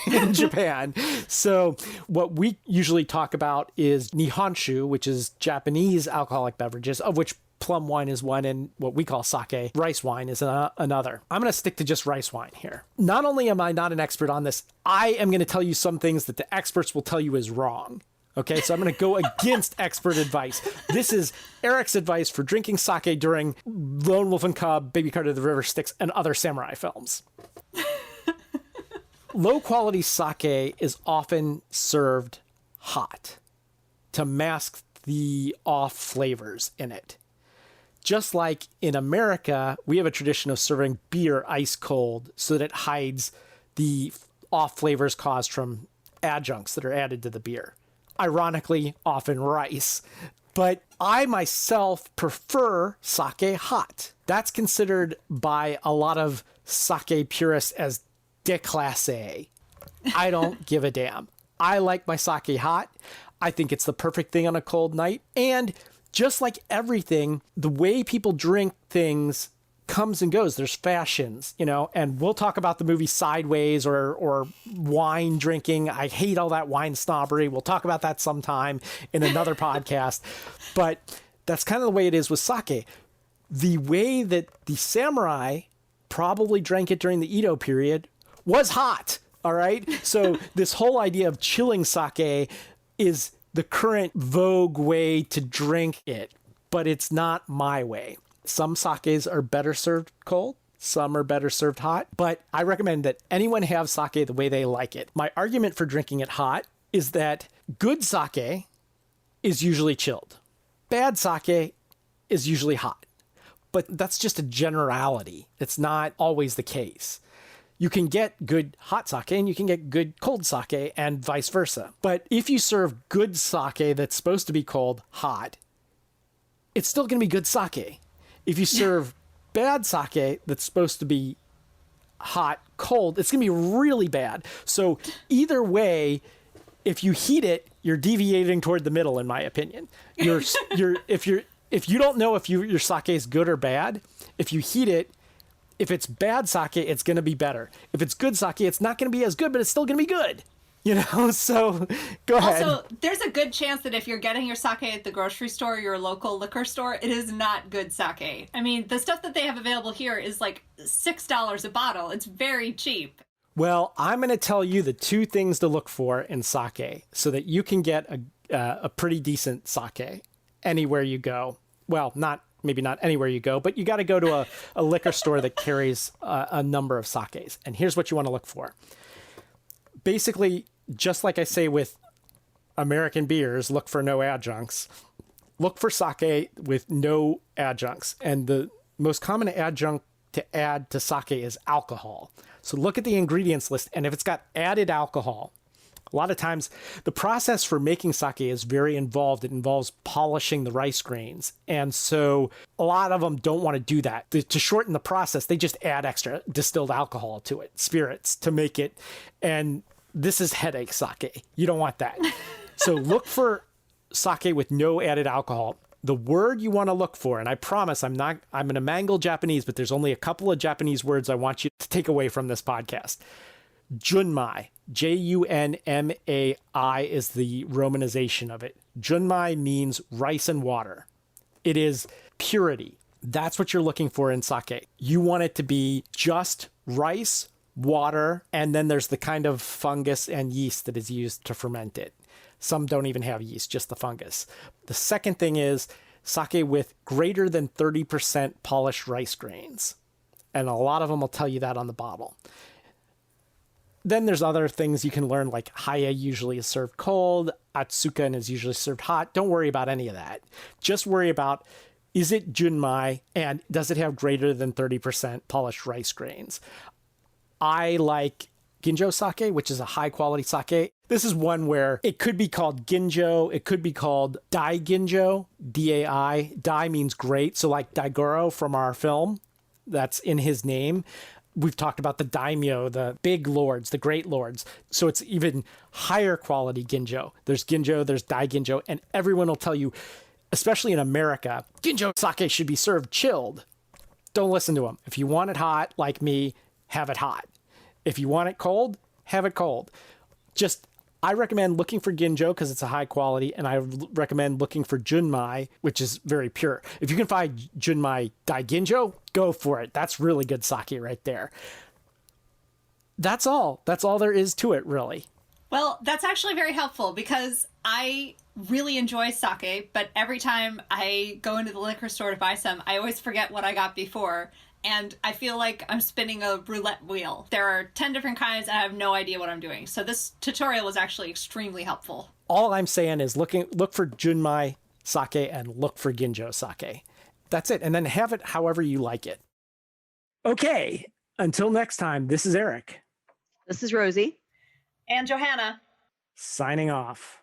in Japan. So what we usually talk about is nihonshu, which is Japanese alcoholic beverages, of which plum wine is one, and what we call sake, rice wine, is another. I'm going to stick to just rice wine here. Not only am I not an expert on this, I am going to tell you some things that the experts will tell you is wrong. Okay, so I'm going to go against expert advice. This is Eric's advice for drinking sake during Lone Wolf and Cub, Baby Cart of the River Styx, and other samurai films. Low-quality sake is often served hot to mask the off flavors in it. Just like in America, we have a tradition of serving beer ice cold so that it hides the off flavors caused from adjuncts that are added to the beer. Ironically, often rice. But I myself prefer sake hot. That's considered by a lot of sake purists as déclassé. I don't give a damn. I like my sake hot. I think it's the perfect thing on a cold night. And just like everything, the way people drink things comes and goes. There's fashions, you know, and we'll talk about the movie Sideways or wine drinking. I hate all that wine snobbery. We'll talk about that sometime in another podcast. But that's kind of the way it is with sake. The way that the samurai probably drank it during the Edo period was hot. All right. So this whole idea of chilling sake is the current vogue way to drink it, but it's not my way. Some sakes are better served cold, some are better served hot, but I recommend that anyone have sake the way they like it. My argument for drinking it hot is that good sake is usually chilled. Bad sake is usually hot, but that's just a generality. It's not always the case. You can get good hot sake and you can get good cold sake and vice versa. But if you serve good sake that's supposed to be cold hot, it's still going to be good sake. If you serve bad sake that's supposed to be hot cold, it's going to be really bad. So either way, if you heat it, you're deviating toward the middle, in my opinion. If you don't know if your sake is good or bad, if you heat it, if it's bad sake, it's going to be better. If it's good sake, it's not going to be as good, but it's still going to be good. You know, so go ahead. Also, there's a good chance that if you're getting your sake at the grocery store or your local liquor store, it is not good sake. I mean, the stuff that they have available here is like $6 a bottle. It's very cheap. Well, I'm going to tell you the two things to look for in sake so that you can get a pretty decent sake anywhere you go. Well, maybe not anywhere you go, but you got to go to a liquor store that carries a number of sakes. And here's what you want to look for. Basically, just like I say with American beers, look for no adjuncts. Look for sake with no adjuncts. And the most common adjunct to add to sake is alcohol. So look at the ingredients list, and if it's got added alcohol, a lot of times the process for making sake is very involved. It involves polishing the rice grains. And so a lot of them don't want to do that. To shorten the process, they just add extra distilled alcohol to it, spirits, to make it. And This is headache sake. You don't want that. So look for sake with no added alcohol. The word you want to look for, and I promise I'm going to mangle Japanese, but there's only a couple of Japanese words I want you to take away from this podcast. Junmai, Junmai is the romanization of it. Junmai means rice and water. It is purity. That's what you're looking for in sake. You want it to be just rice, water, and then there's the kind of fungus and yeast that is used to ferment it. Some don't even have yeast, just the fungus. The second thing is sake with greater than 30% polished rice grains. And a lot of them will tell you that on the bottle. Then there's other things you can learn, like Haya usually is served cold, Atsukan is usually served hot. Don't worry about any of that. Just worry about, is it Junmai and does it have greater than 30% polished rice grains? I like Ginjo sake, which is a high quality sake. This is one where it could be called Ginjo. It could be called Dai Ginjo, D-A-I. Dai means great. So like Daigoro from our film, that's in his name. We've talked about the daimyo, the big lords, the great lords. So it's even higher quality Ginjo. There's Ginjo, there's Dai Ginjo, and everyone will tell you, especially in America, Ginjo sake should be served chilled. Don't listen to them. If you want it hot, like me, have it hot. If you want it cold, have it cold. I recommend looking for Ginjo because it's a high quality, and I recommend looking for Junmai, which is very pure. If you can find Junmai Dai Ginjo, go for it. That's really good sake right there. That's all. That's all there is to it, really. Well, that's actually very helpful because I really enjoy sake, but every time I go into the liquor store to buy some, I always forget what I got before. And I feel like I'm spinning a roulette wheel. There are 10 different kinds, and I have no idea what I'm doing. So this tutorial was actually extremely helpful. All I'm saying is look for Junmai sake and look for Ginjo sake. That's it. And then have it however you like it. Okay. Until next time, this is Eric. This is Rosie. And Johanna. Signing off.